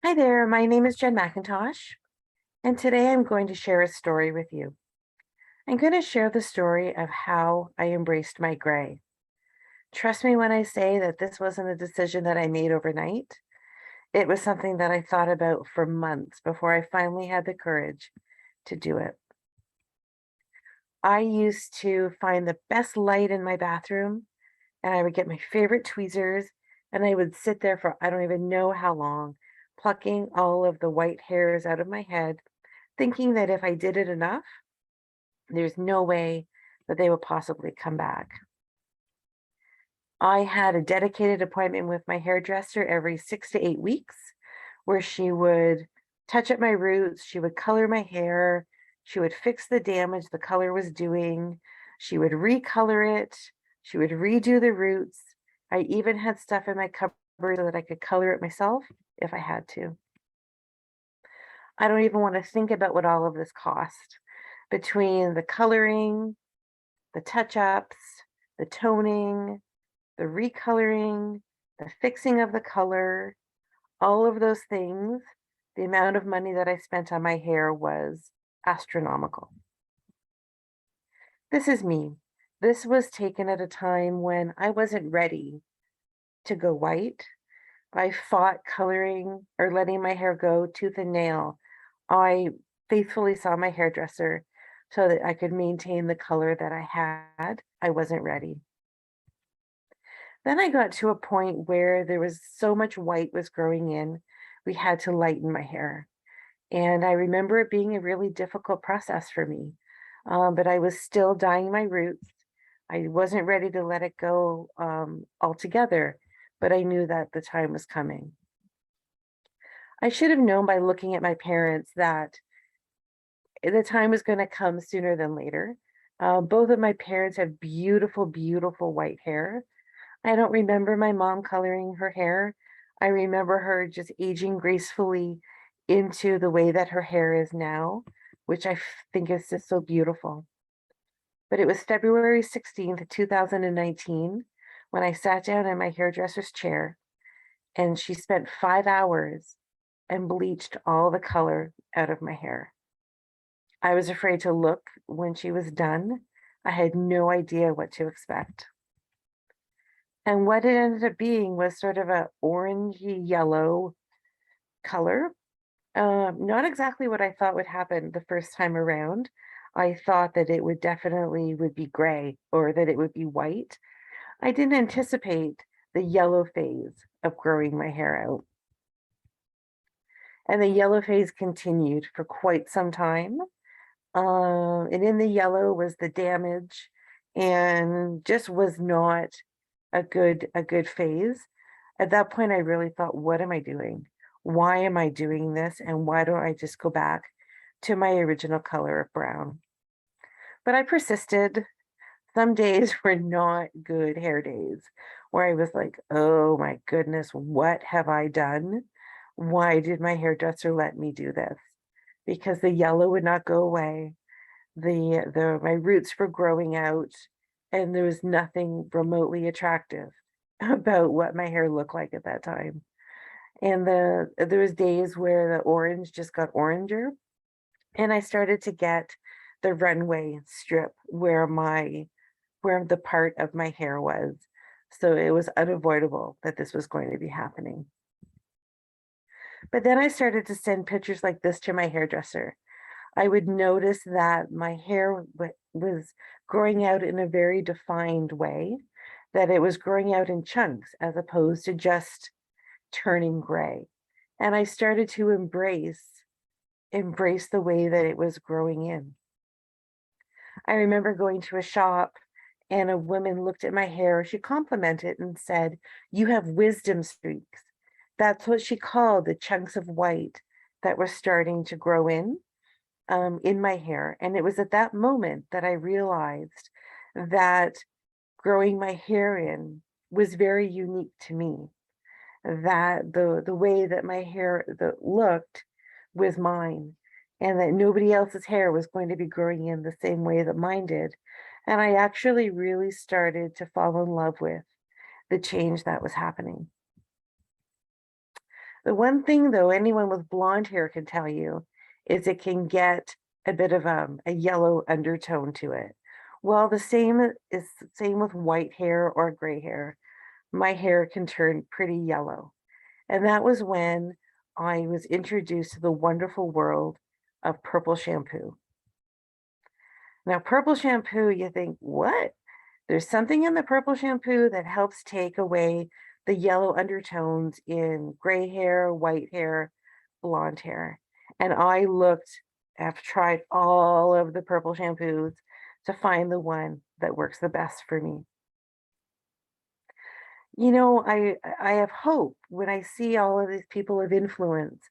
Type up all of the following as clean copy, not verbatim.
Hi there, my name is Jen McIntosh, and today I'm going to share a story with you. I'm going to share the story of how I embraced my gray. Trust me when I say that this wasn't a decision that I made overnight. It was something that I thought about for months before I finally had the courage to do it. I used to find the best light in my bathroom, and I would get my favorite tweezers, and I would sit there for I don't even know how long, plucking all of the white hairs out of my head, thinking that if I did it enough, there's no way that they would possibly come back. I had a dedicated appointment with my hairdresser every 6 to 8 weeks where she would touch up my roots, she would color my hair, she would fix the damage the color was doing, she would recolor it, she would redo the roots. I even had stuff in my cupboard so that I could color it myself if I had to. I don't even want to think about what all of this cost between the coloring, the touch-ups, the toning, the recoloring, the fixing of the color, all of those things. The amount of money that I spent on my hair was astronomical. This is me. This was taken at a time when I wasn't ready to go white. I fought coloring or letting my hair go tooth and nail. I faithfully saw my hairdresser so that I could maintain the color that I had. I wasn't ready. Then I got to a point where there was so much white was growing in, we had to lighten my hair. And I remember it being a really difficult process for me. But I was still dyeing my roots. I wasn't ready to let it go altogether, but I knew that the time was coming. I should have known by looking at my parents that the time was going to come sooner than later. Both of my parents have beautiful, beautiful white hair. I don't remember my mom coloring her hair. I remember her just aging gracefully into the way that her hair is now, which I think is just so beautiful. But it was February 16th, 2019, when I sat down in my hairdresser's chair and she spent 5 hours and bleached all the color out of my hair. I was afraid to look when she was done. I had no idea what to expect. And what it ended up being was sort of a orangey yellow color. Not exactly what I thought would happen the first time around. I thought that it would definitely would be gray or that it would be white. I didn't anticipate the yellow phase of growing my hair out. And the yellow phase continued for quite some time. And in the yellow was the damage and just was not a good phase. At that point, I really thought, what am I doing? Why am I doing this? And why don't I just go back to my original color of brown? But I persisted. Some days were not good hair days where I was like, oh my goodness, what have I done? Why did my hairdresser let me do this? Because the yellow would not go away. My roots were growing out and there was nothing remotely attractive about what my hair looked like at that time. And there was days where the orange just got oranger and I started to get the runway strip where the part of my hair was. So it was unavoidable that this was going to be happening. But then I started to send pictures like this to my hairdresser. I would notice that my hair was growing out in a very defined way, that it was growing out in chunks as opposed to just turning gray. And I started to embrace the way that it was growing in. I remember going to a shop and a woman looked at my hair. She complimented and said, "You have wisdom streaks." That's what she called the chunks of white that were starting to grow in my hair. And it was at that moment that I realized that growing my hair in was very unique to me, that the way that my hair looked was mine, and that nobody else's hair was going to be growing in the same way that mine did. And I actually really started to fall in love with the change that was happening. The one thing though, anyone with blonde hair can tell you is it can get a bit of a yellow undertone to it. Well, the same with white hair or gray hair. My hair can turn pretty yellow. And that was when I was introduced to the wonderful world of purple shampoo. Now, purple shampoo, you think, what? There's something in the purple shampoo that helps take away the yellow undertones in gray hair, white hair, blonde hair. And I've tried all of the purple shampoos to find the one that works the best for me. I have hope when I see all of these people of influence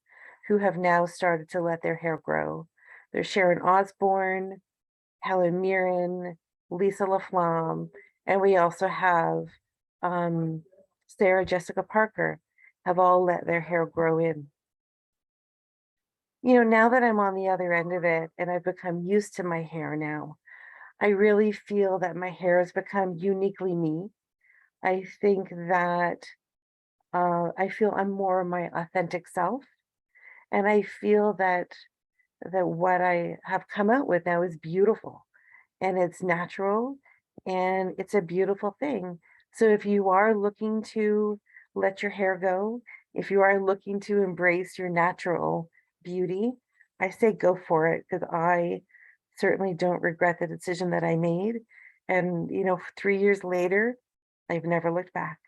who have now started to let their hair grow. There's Sharon Osbourne, Helen Mirren, Lisa LaFlamme, and we also have um, Sarah Jessica Parker have all let their hair grow in. Now that I'm on the other end of it and I've become used to my hair now, I really feel that my hair has become uniquely me. I think that I feel I'm more my authentic self, and I feel that what I have come out with now is beautiful and it's natural and it's a beautiful thing. So if you are looking to let your hair go, if you are looking to embrace your natural beauty, I say go for it because I certainly don't regret the decision that I made. And 3 years later, I've never looked back.